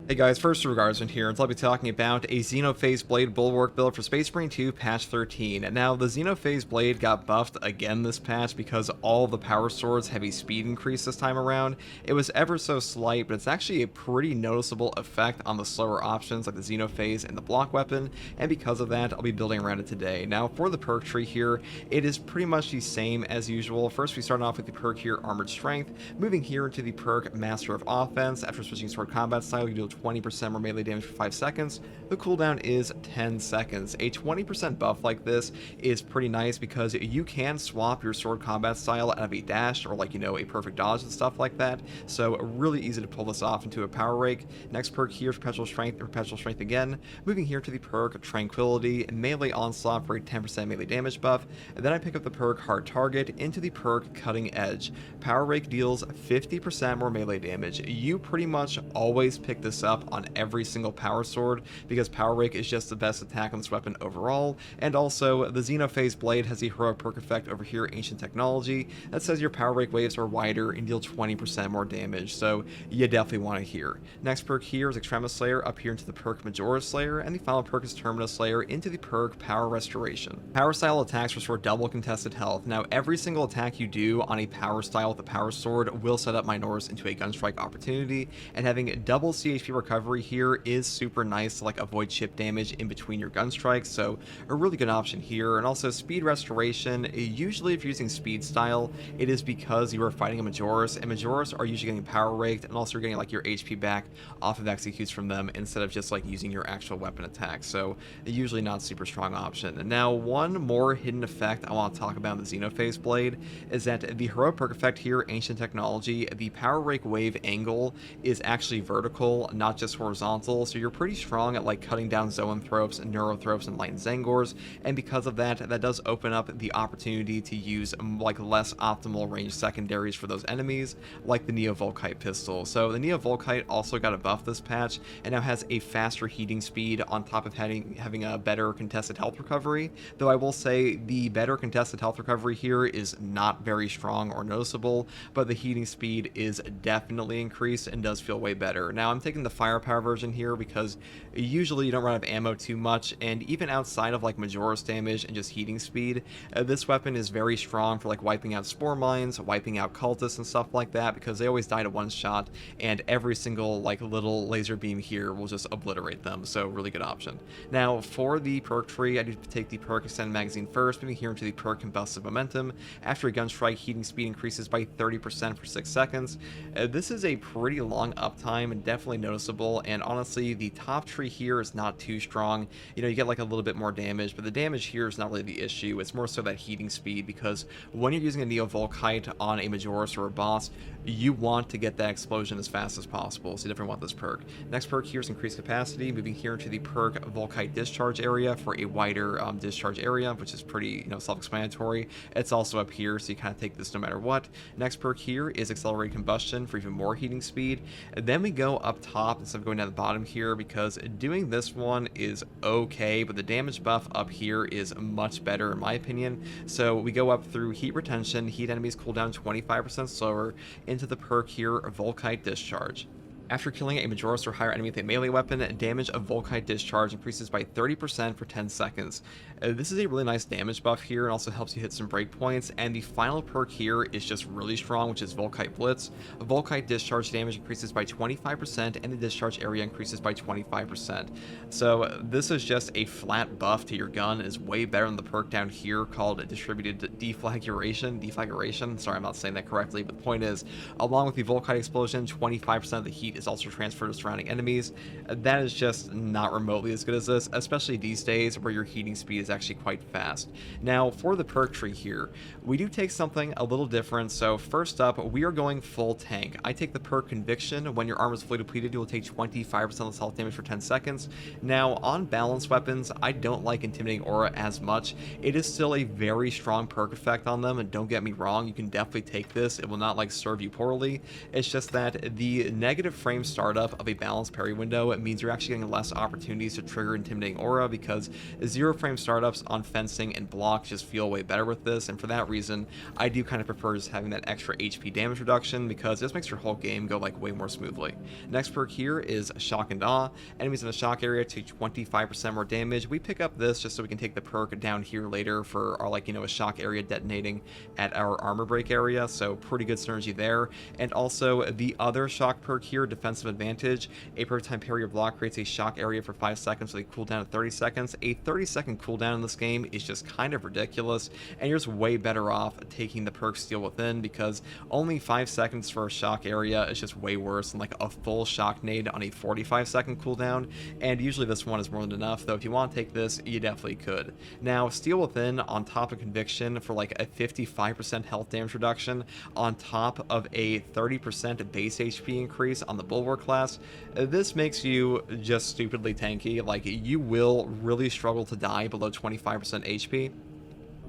Hey guys, first Regardsman here, and I'll be talking about a Xenophase Blade Bulwark build for Space Marine 2 patch 13. Now, the Xenophase Blade got buffed again this patch because all the power swords heavy speed increase this time around. It was ever so slight, but it's actually a pretty noticeable effect on the slower options like the Xenophase and the block weapon, and because of that, I'll be building around it today. Now, for the perk tree here, it is pretty much the same as usual. First, we start off with the perk here, Armored Strength, moving here into the perk Master of Offense. After switching sword combat style, you deal 20% more melee damage for 5 seconds. The cooldown is 10 seconds. A 20% buff like this is pretty nice because you can swap your sword combat style out of a dash or a perfect dodge and stuff like that. So really easy to pull this off into a power rake. Next perk here, Perpetual Strength and Perpetual Strength again. Moving here to the perk Tranquility, Melee Onslaught for a 10% melee damage buff. And then I pick up the perk Hard Target into the perk Cutting Edge. Power rake deals 50% more melee damage. You pretty much always pick this up on every single power sword because power rake is just the best attack on this weapon overall. And also the Xenophase Blade has the heroic perk effect over here, Ancient Technology, that says your power rake waves are wider and deal 20% more damage, so you definitely want to hear. Next perk here is Extremis Slayer up here into the perk Majora Slayer, and the final perk is Terminus Slayer into the perk Power Restoration. Power style attacks restore double contested health. Now every single attack you do on a power style with a power sword will set up Minoris into a gunstrike opportunity, and having double CHP recovery here is super nice to avoid chip damage in between your gun strikes, so a really good option here. And also speed restoration, usually if you're using speed style, it is because you are fighting a Majoris, and Majoris are usually getting power raked, and also you're getting your HP back off of executes from them instead of just using your actual weapon attack, so usually not super strong option. And now one more hidden effect I want to talk about in the Xenophase Blade is that the heroic perk effect here, Ancient Technology, the power rake wave angle is actually vertical, not just horizontal, so you're pretty strong at cutting down Zoanthropes, Neurothropes, and Light Zangors, and because of that, that does open up the opportunity to use less optimal range secondaries for those enemies, like the Neo Volkite pistol. So the Neo Volkite also got a buff this patch, and now has a faster heating speed on top of having a better contested health recovery, though I will say the better contested health recovery here is not very strong or noticeable, but the heating speed is definitely increased and does feel way better. Now I'm taking the firepower version here because usually you don't run out of ammo too much, and even outside of Majoris damage and just heating speed, this weapon is very strong for wiping out spore mines, wiping out cultists and stuff like that, because they always die to one shot, and every single little laser beam here will just obliterate them, so really good option. Now for the perk tree, I do take the perk Extended Magazine first, moving here into the perk Combustive Momentum. After a gun strike, heating speed increases by 30% for 6 seconds. This is a pretty long uptime and definitely noticeable, and honestly the top tree here is not too strong. You get a little bit more damage, but the damage here is not really the issue. It's more so that heating speed, because when you're using a Neo Volkite on a Majoris or a boss, you want to get that explosion as fast as possible, so you definitely want this perk. Next perk here is Increased Capacity, moving here into the perk Volkite Discharge Area for a wider discharge area, which is pretty self-explanatory. It's also up here, so you kind of take this no matter what. Next perk here is Accelerated Combustion for even more heating speed. And then we go up top instead of going down the bottom here, because doing this one is okay, but the damage buff up here is much better in my opinion. So we go up through Heat Retention, heat enemies cool down 25% slower, into the perk here Volkite Discharge. After killing a Majoris or higher enemy with a melee weapon, damage of Volkite Discharge increases by 30% for 10 seconds. This is a really nice damage buff here, and also helps you hit some breakpoints, and the final perk here is just really strong, which is Volkite Blitz. Volkite Discharge damage increases by 25%, and the discharge area increases by 25%. So this is just a flat buff to your gun. It is way better than the perk down here called Distributed Deflagration. Sorry, I'm not saying that correctly, but the point is, along with the Volkite Explosion, 25% of the heat is also transferred to surrounding enemies. That is just not remotely as good as this, especially these days where your heating speed is actually quite fast. Now for the perk tree here, we do take something a little different. So first up, we are going full tank. I take the perk Conviction. When your armor is fully depleted, you will take 25% less health damage for 10 seconds. Now on balanced weapons, I don't like Intimidating Aura as much. It is still a very strong perk effect on them, and don't get me wrong, you can definitely take this. It will not serve you poorly. It's just that the negative frame startup of a balanced parry window, it means you're actually getting less opportunities to trigger Intimidating Aura, because 0 frame startups on fencing and block just feel way better with this, and for that reason, I do kind of prefer just having that extra HP damage reduction, because this makes your whole game go like way more smoothly. Next perk here is Shock and Awe. Enemies in the shock area take 25% more damage. We pick up this just so we can take the perk down here later for our, like, you know, a shock area detonating at our armor break area, so pretty good synergy there. And also the other shock perk here, Defensive Advantage. A perfect time parry or block creates a shock area for 5 seconds with a cooldown of 30 seconds. A 30-second cooldown in this game is just kind of ridiculous, and you're just way better off taking the perk Steal Within, because only 5 seconds for a shock area is just way worse than like a full shock nade on a 45-second cooldown, and usually this one is more than enough, though if you want to take this, you definitely could. Now, Steal Within on top of Conviction for like a 55% health damage reduction on top of a 30% base HP increase on the Bulwark class, this makes you just stupidly tanky. Like, you will really struggle to die below 25% HP.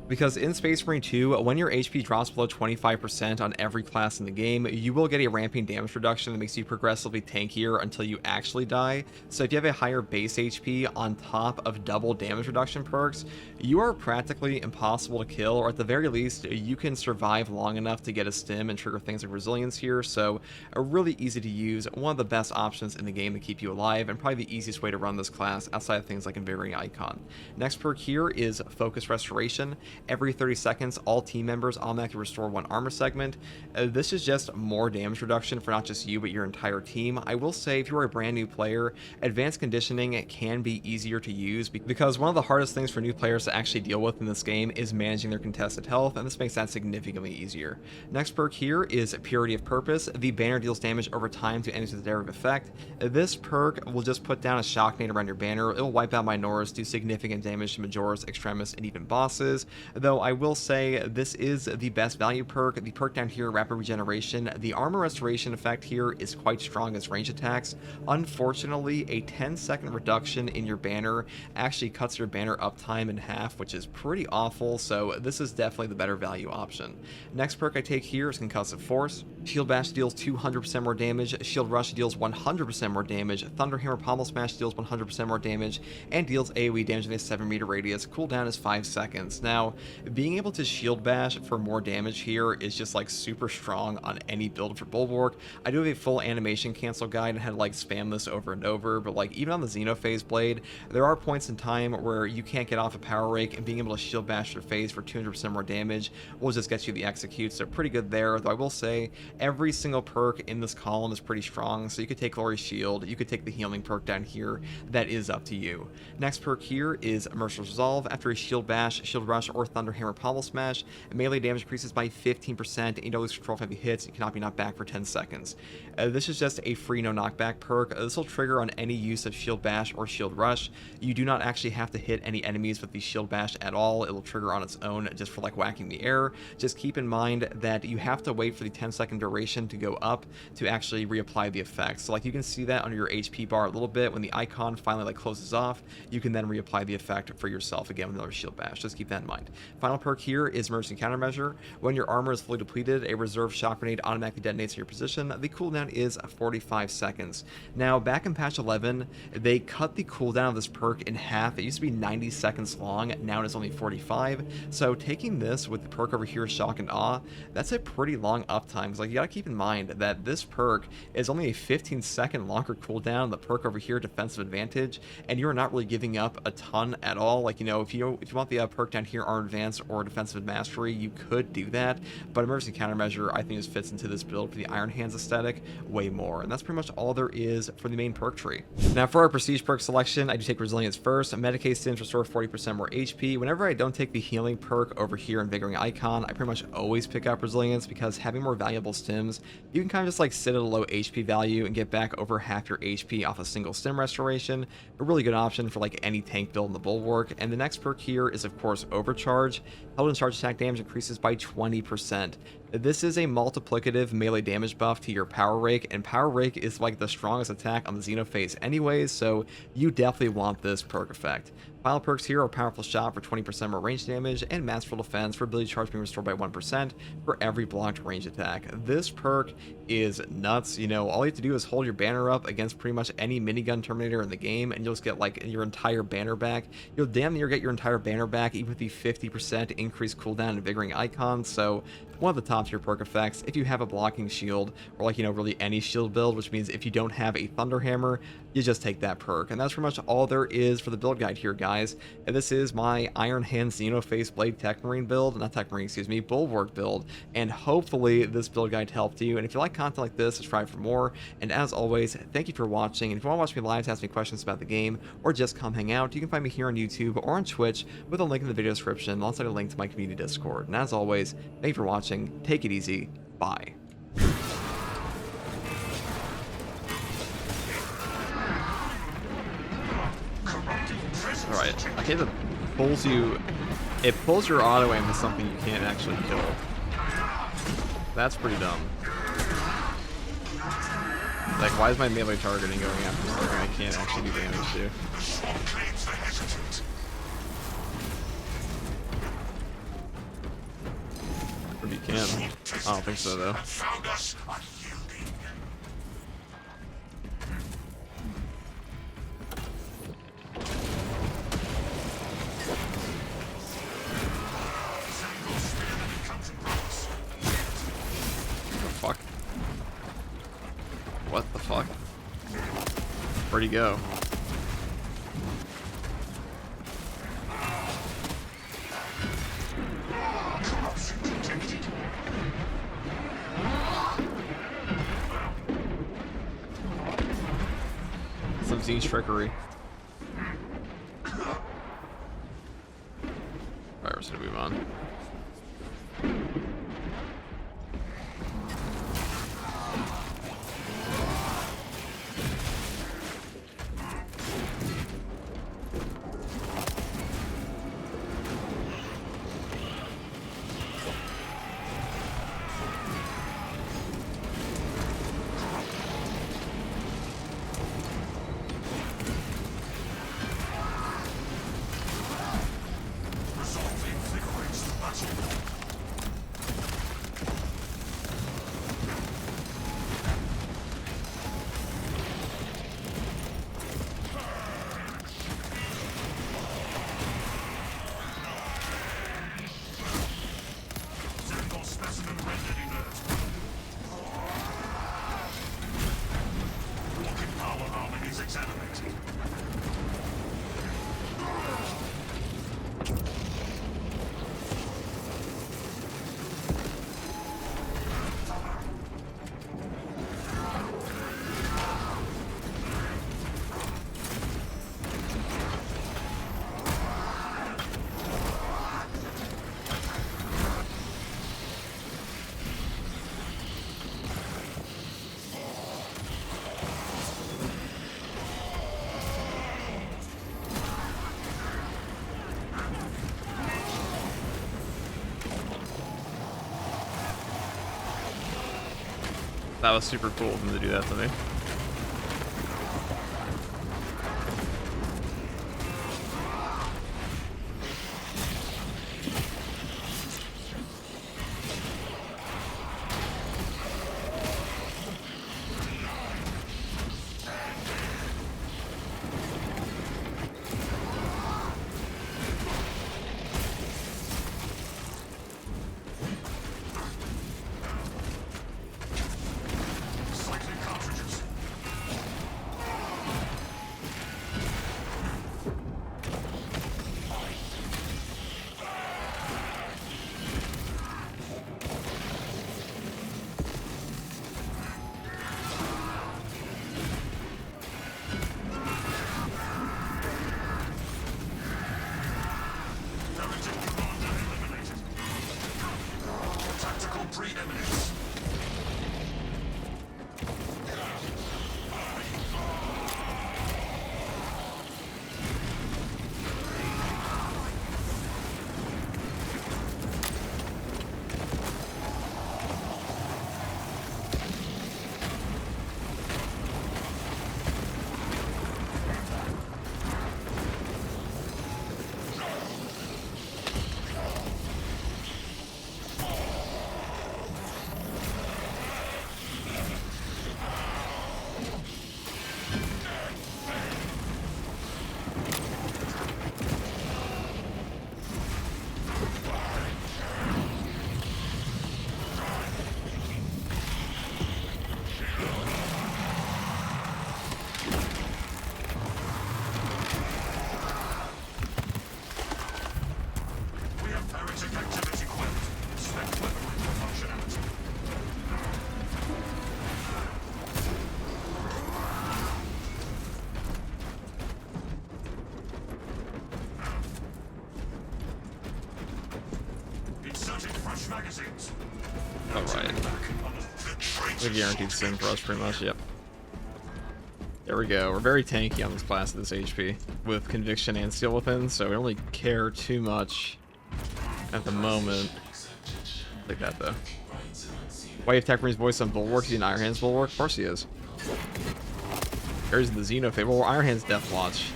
Because in Space Marine 2, when your HP drops below 25% on every class in the game, you will get a ramping damage reduction that makes you progressively tankier until you actually die. So if you have a higher base HP on top of double damage reduction perks, you are practically impossible to kill, or at the very least, you can survive long enough to get a stim and trigger things like resilience here. So a really easy to use, one of the best options in the game to keep you alive, and probably the easiest way to run this class outside of things like Invigorating Icon. Next perk here is Focus Restoration. Every 30 seconds, all team members automatically restore 1 armor segment. This is just more damage reduction for not just you, but your entire team. I will say, if you are a brand new player, Advanced Conditioning can be easier to use, because one of the hardest things for new players to actually deal with in this game is managing their contested health, and this makes that significantly easier. Next perk here is Purity of Purpose. The banner deals damage over time to enemies with a derivative effect. This perk will just put down a shock nade around your banner. It will wipe out minors, do significant damage to Majoris, Extremis, and even bosses. Though I will say this is the best value perk. The perk down here, Rapid Regeneration, the armor restoration effect here is quite strong as range attacks. Unfortunately, a 10-second reduction in your banner actually cuts your banner uptime in half, which is pretty awful, so this is definitely the better value option. Next perk I take here is Concussive Force. Shield Bash deals 200% more damage, Shield Rush deals 100% more damage, Thunderhammer Pommel Smash deals 100% more damage, and deals AoE damage in a 7-meter radius. Cooldown is 5 seconds. Now, being able to Shield Bash for more damage here is just like super strong on any build for Bulwark. I do have a full animation cancel guide and had to like spam this over and over, but like even on the Xenophase blade, there are points in time where you can't get off a power rake, and being able to Shield Bash your phase for 200% more damage will just get you the execute, so pretty good there. Though I will say, every single perk in this column is pretty strong, so you could take Glory Shield, you could take the healing perk down here, that is up to you. Next perk here is Merciless Resolve. After a Shield Bash, Shield Rush, or Thunderhammer Pommel Smash, melee damage increases by 15%, and you don't lose control of heavy hits, you cannot be knocked back for 10 seconds. This is just a free no knockback perk. This will trigger on any use of Shield Bash or Shield Rush. You do not actually have to hit any enemies with the Shield Bash at all. It will trigger on its own just for like whacking the air. Just keep in mind that you have to wait for the 10-second duration to go up to actually reapply the effect. So like you can see that under your HP bar a little bit. When the icon finally like closes off, you can then reapply the effect for yourself again with another Shield Bash. Just keep that in mind. Final perk here is Emergency Countermeasure. When your armor is fully depleted, a reserve shock grenade automatically detonates in your position. The cooldown is 45 seconds. Now, back in patch 11, they cut the cooldown of this perk in half. It used to be 90 seconds long, now it is only 45. So taking this with the perk over here, Shock and Awe, that's a pretty long uptime. Like, you gotta keep in mind that this perk is only a 15-second longer cooldown. The perk over here, Defensive Advantage, and you're not really giving up a ton at all. Like, you know, if you want the perk down here, Arm Advance or Defensive Mastery, you could do that, but Emergency Countermeasure I think just fits into this build for the Iron Hands aesthetic way more, and that's pretty much all there is for the main perk tree. Now for our prestige perk selection, I do take Resilience first. Medicae Stims restore 40% more HP. Whenever I don't take the healing perk over here in Invigorating Icon, I pretty much always pick up Resilience, because having more valuable stims, you can kind of just like sit at a low HP value and get back over half your HP off a single stim restoration. A really good option for like any tank build in the Bulwark. And the next perk here is of course Overcharge. Held in charge attack damage increases by 20%. This is a multiplicative melee damage buff to your Power Rake, and Power Rake is like the strongest attack on the Xenophase anyways, so you definitely want this perk effect. Final perks here are Powerful Shot for 20% more range damage, and Masterful Defense for ability charge being restored by 1% for every blocked range attack. This perk is nuts. You know, all you have to do is hold your banner up against pretty much any minigun terminator in the game, and you'll just get like your entire banner back. You'll damn near get your entire banner back, even with the 50% increased cooldown and invigorating icons, so one of the top tier perk effects. If you have a blocking shield, or like, you know, really any shield build, which means if you don't have a Thunder Hammer, you just take that perk. And that's pretty much all there is for the build guide here, guys. And this is my Iron Hand Xenophase Blade Tech Marine build, not Tech Marine, excuse me, Bulwark build. And hopefully this build guide helped you. And if you like content like this, subscribe for more. And as always, thank you for watching. And if you want to watch me live to ask me questions about the game, or just come hang out, you can find me here on YouTube or on Twitch with a link in the video description, alongside a link to my community Discord. And as always, thank you for watching. Take it easy. Bye. Alright, okay, that pulls you... It pulls your auto aim to something you can't actually kill. That's pretty dumb. Like, why is my melee targeting going after something I can't actually do damage to? Or if you can. I don't think so, though. Fuck. What the fuck? Where'd he go? Some Z trickery. Alright, we're just gonna move on. That was super cool of him to do that to me. Alright. The guaranteed sim for us, pretty much, yep. There we go. We're very tanky on this class at this HP, with Conviction and Steel Weapons, so we don't really care too much at the moment. Like that, though. Why you attack Marine's voice on Bulwark? Is he an Iron Hands Bulwark? Of course he is. There's the Xenophase. Well, Iron Hands Death Watch.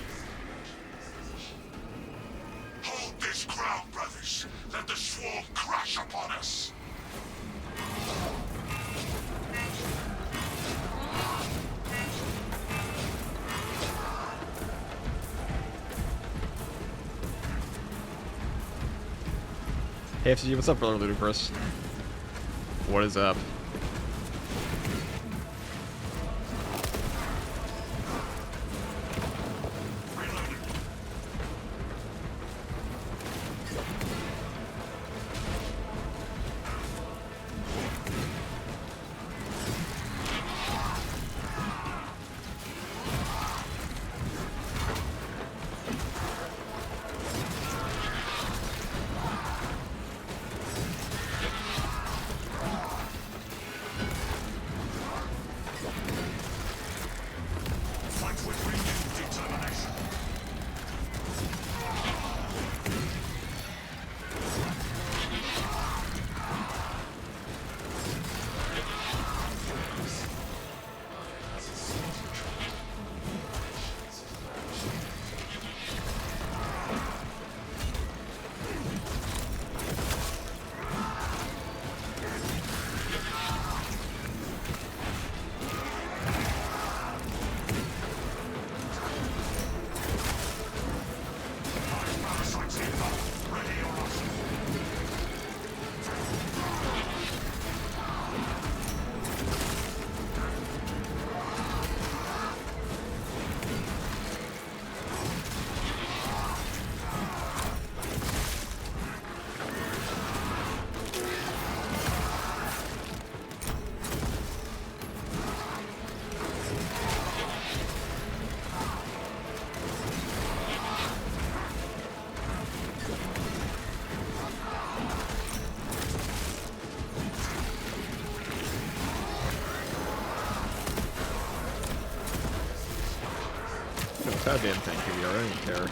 Hold this ground, brothers. Let the swarm crash upon us. Hey, FCG, what's up, brother Ludicrous? What is up? Goddamn tank here, I don't even care.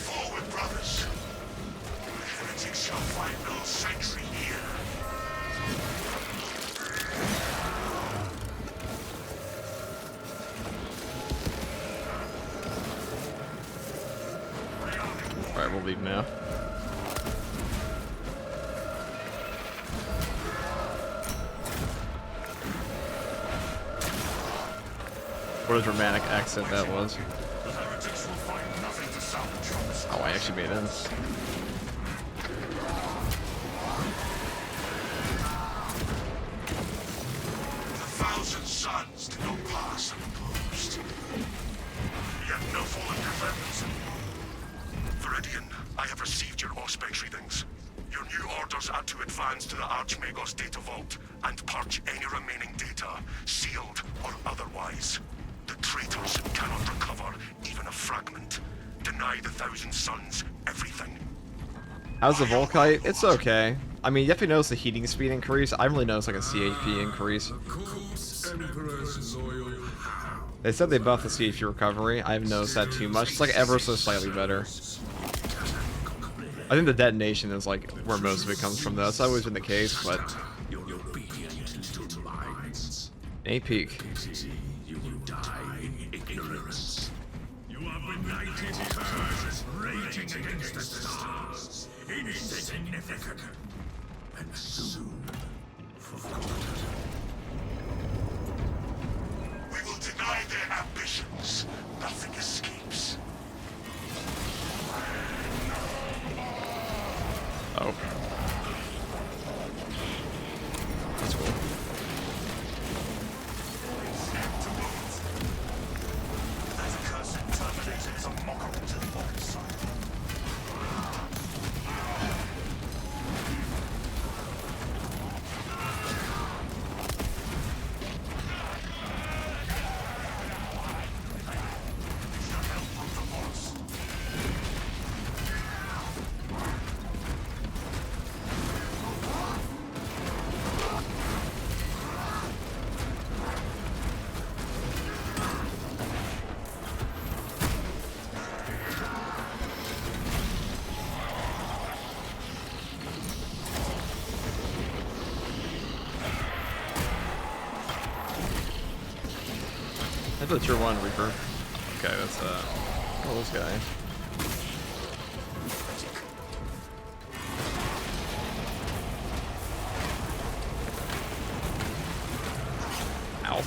Forward, brothers. The heretics shall find no sanctuary here. Alright, we'll leave now. What a dramatic exit that was. Oh, I actually made it. The thousand suns did not pass unopposed. Yet no fallen defenders. Viridian, I have received your Auspex readings. Your new orders are to advance to the Archmagos data vault and purge any remaining data, sealed or otherwise. The traitors cannot recover even a fragment. Deny the Thousand Suns everything. How's the Volkite? It's okay. I mean, you definitely notice the heating speed increase. I really noticed like a CHP increase. They said they buffed the CHP recovery. I haven't noticed that too much. It's like ever so slightly better. I think the detonation is like where most of it comes from though. That's always been the case, but... A peak. You will die in ignorance. You are benighted curse, raging against the stars, insignificant, and soon forgotten. We will deny their ambitions. Nothing escapes. Oh. That's cool. the tier 1 Reaper. Okay, that's oh, this guy. Ow.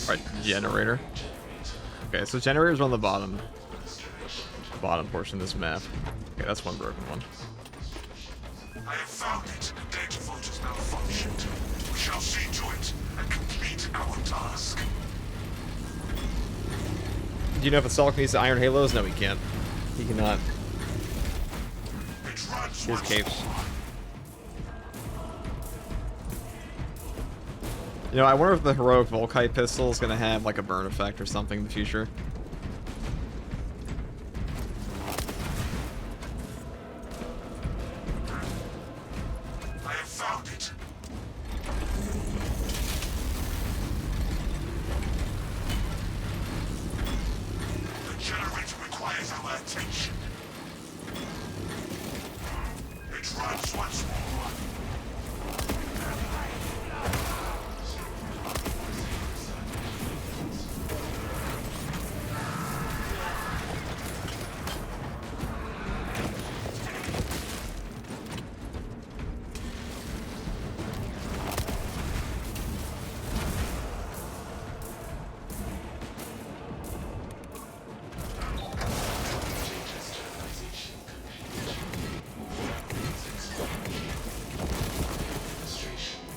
Right, generator. Okay, so generator's on the bottom portion of this map. Okay, that's one broken one. I have found it. Data vault has malfunctioned. We shall see to it and complete our task. Do you know if Assault needs the Iron Halos? No, he can't. He cannot. It runs His once capes. more. You know, I wonder if the heroic Volkite pistol is gonna have like a burn effect or something in the future. I have found it. The generator requires our attention. It runs once more.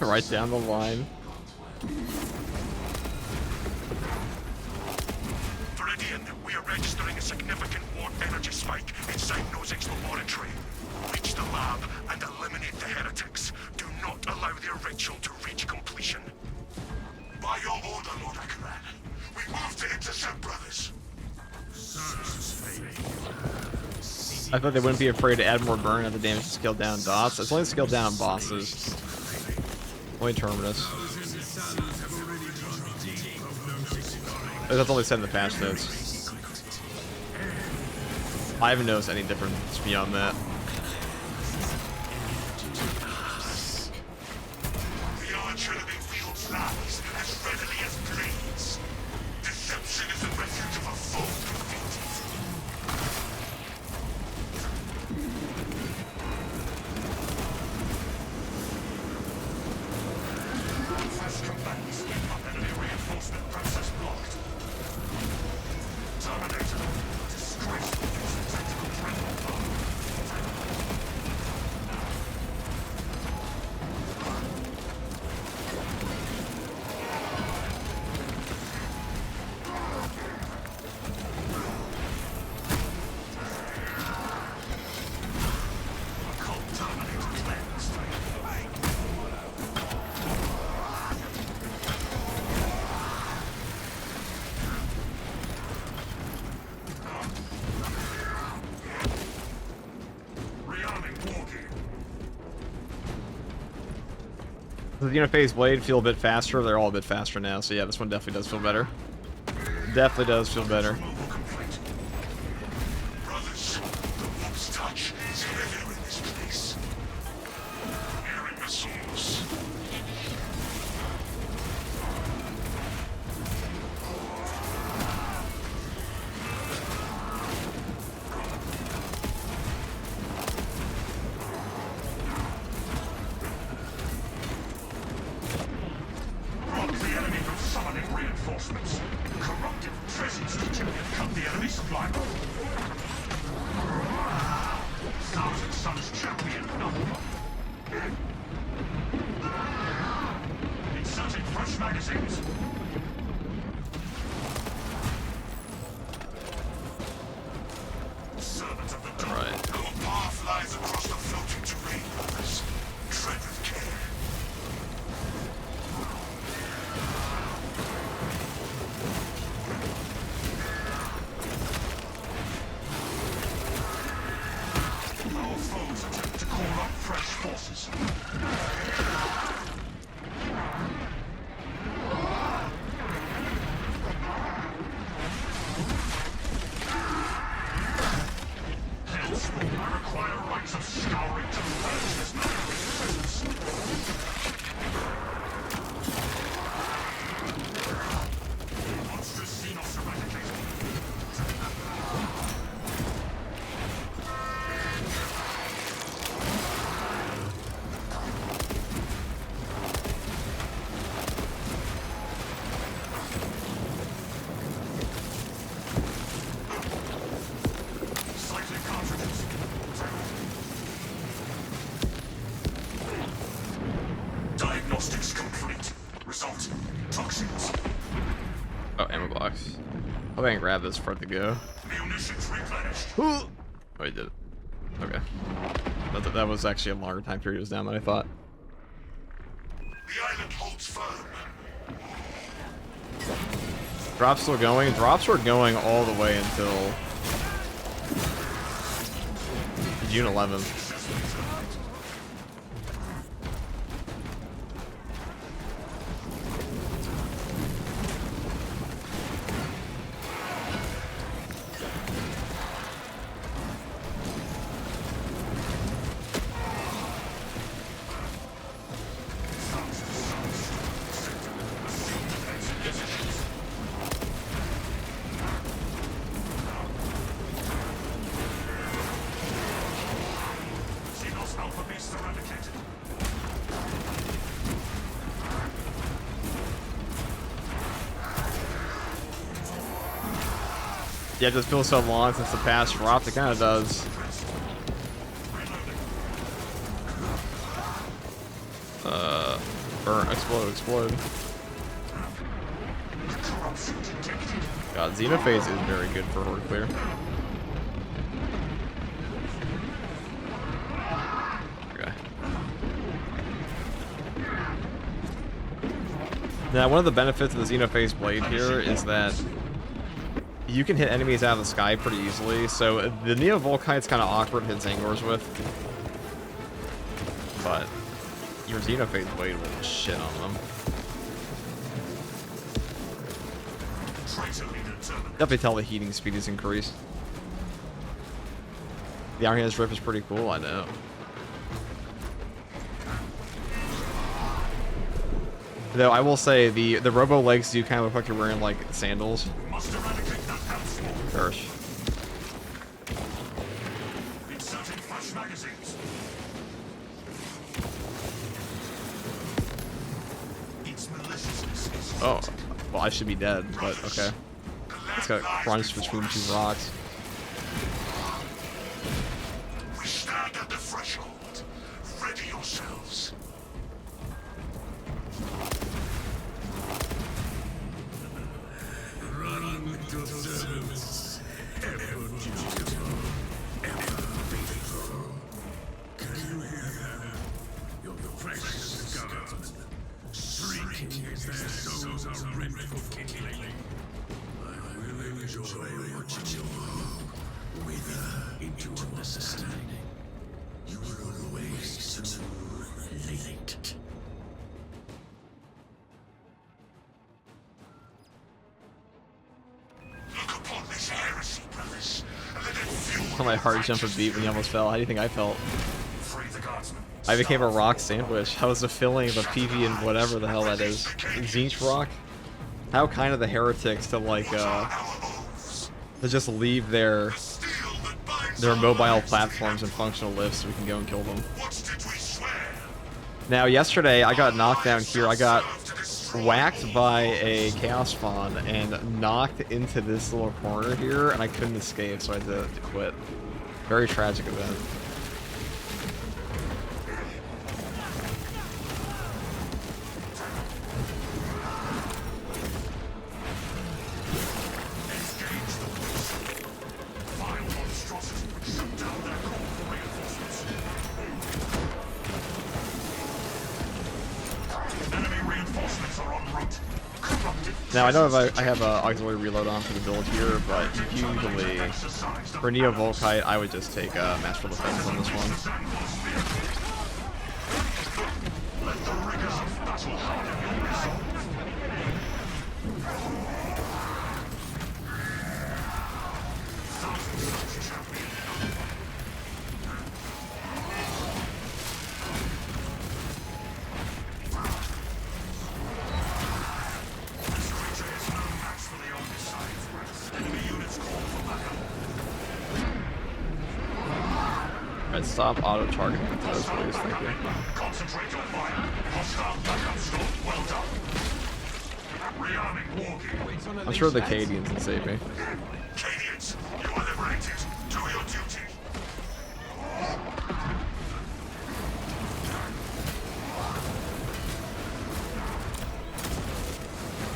Right down the line. Viridian, we are registering a significant warp energy spike inside Nozick's laboratory. Reach the lab and eliminate the heretics. Do not allow their ritual to reach completion. By your order, Lord Akaran, we move to intercept brothers. I thought they wouldn't be afraid to add more burn at the damage to scale down dots. It's only scaled down on bosses. Only Terminus. That's only said in the patch notes. I haven't noticed any difference beyond that. The archer of field flies as readily as blades. Deception is the refuge of a foe Does the Xenophase blade feel a bit faster? They're all a bit faster now, so yeah, this one definitely does feel better. Definitely does feel better. brothers. The warp's touch is heavier in this place. Airing missiles. Rock reinforcements. Corruptive presence detected. Cut the enemy supply. Thousand Sons champion number. Inserting fresh magazines. Servant of the dawn. Right. Our path lies across the floating terrain, brothers. Tread with care. Our foes attempt to call up fresh forces. Hellspawn, I require rites of scouring to purge this presence. Monstrous Xenos eradicated. Cycling cartridges. Diagnostics complete. Result: toxins. Oh, ammo box. Hope I can grab this for it to go. Munitions replenished. Oh, I did it. Okay. That was actually a longer time period. It was down than I thought. The island holds firm. Drops still going. Drops were going all the way until June 11th. Xenos alpha beasts eradicated. Yeah, it just feels so long since the past dropped. It kind of does. Burn, explode, explode. Corruption detected. God, Xenophase is very good for horde clear. Okay. Now, one of the benefits of the Xenophase blade here is that you can hit enemies out of the sky pretty easily. So the Neo Volkite's kind of awkward to hit Zangors with, but your Xenophase blade will shit on them. Traitor leader determined. Definitely tell the heating speed is increased. The Iron Hand's Rip is pretty cool, I know. Though I will say the robo legs do kind of look like you're wearing like sandals. Must eradicate that hellspawn. Gosh. Inserting fresh magazines. Its maliciousness is Oh, well I should be dead, but okay. It's got crunched between two rocks. We stand at the threshold. Ready yourselves. Run with your servants, ever dutiful, ever faithful. Can you hear them? Your precious guardsmen, shrieking as their souls are rent for killing. I will enjoy watching you wither into understanding. You are always too late. Look upon this heresy, brothers, and let it fuel Felt my heart jump a beat when you almost fell. How do you think I felt? Free the guardsmen. I became a rock sandwich. How was the filling of a PV and whatever the hell that is? Zinch rock? How kind of the heretics to like Our oaths. to just leave their Steel that binds mobile our lives platforms and functional lifts so we can go and kill them. What did we swear? Now yesterday I got knocked down here. I got Serve to destroy whacked by a Chaos Spawn and knocked into this little corner here, and I couldn't escape, so I had to quit. Very tragic event. Now, I know if I have auxiliary reload on for the build here, but usually for Neo Volkite, I would just take Master Defense on this one. Alright, stop auto-targeting the toes, please, thank you. Concentrate your fire. Hostile backup scope. Well done. Rearming walking. I'm sure the Cadians can save me. Cadians, you are liberated. Do your duty.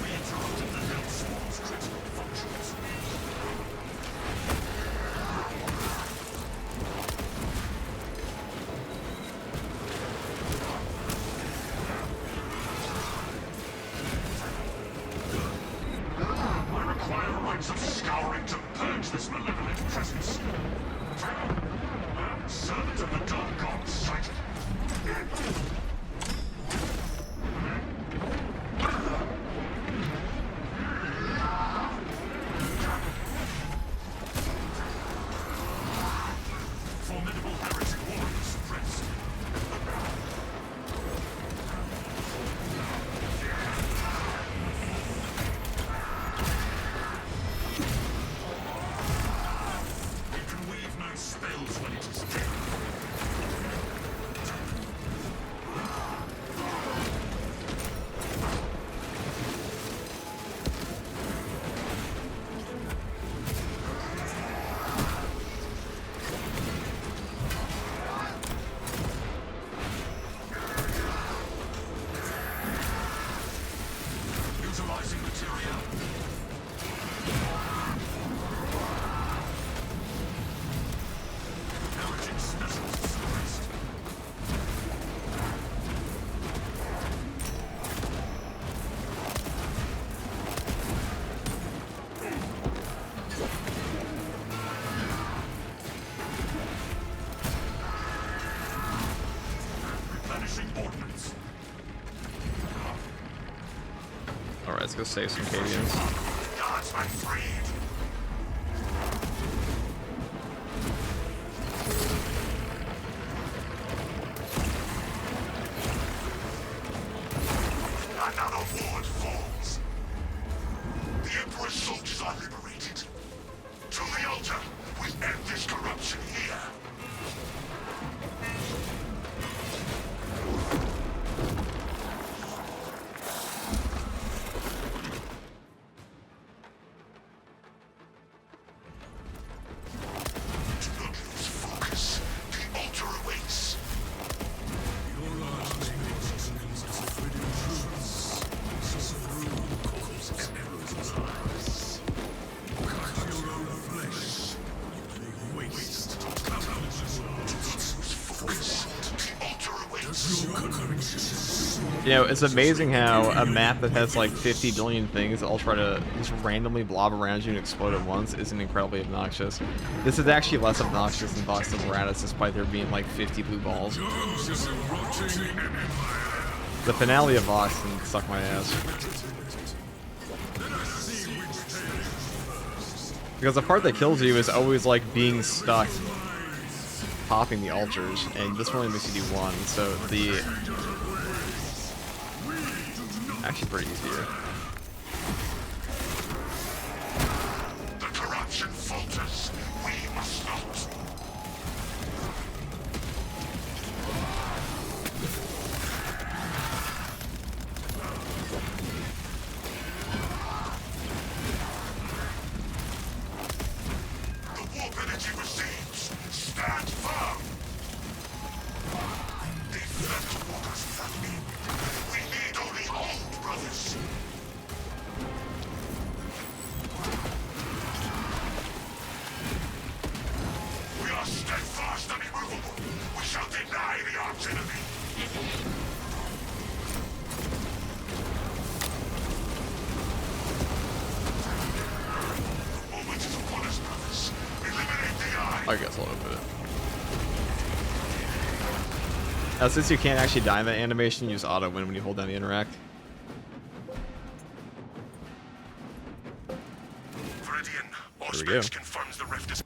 We interrupted the hill swarm's critical functions. I require rites of scouring to purge this malevolent presence. Servant of the dark gods sighted. Formidable heretic warriors suppressed. It can weave no spells when it is dead. Utilizing material. Heretic specialists suppressed. Replenishing ordnance. Alright, let's go save some Cadians. Guardsman freed. Another ward falls. The Emperor's soldiers are liberated. To the altar, we end this corruption here. Do not lose focus. The altar awaits. Your army contains forbidden truths. So through cause emperor's lies. Cut your own flesh. You may waste countless worlds. Focus. The altar awaits. Your convictions. You know, it's amazing how a map that has like 50 billion things all try to just randomly blob around you and explode at once isn't incredibly obnoxious. This is actually less obnoxious than Vox Apparatus, despite there being like 50 blue balls. Yours a rotting empire. The finale of Vox can suck my ass. Let us see which tale first. Because the part that kills you is always like being stuck popping the altars, and this one only makes you do one, so the... Actually pretty easy here. The corruption falters. We must not. Since you can't actually die in that animation, use auto win when you hold down the interact. Viridian, Here we go. Auspex confirms the rift is...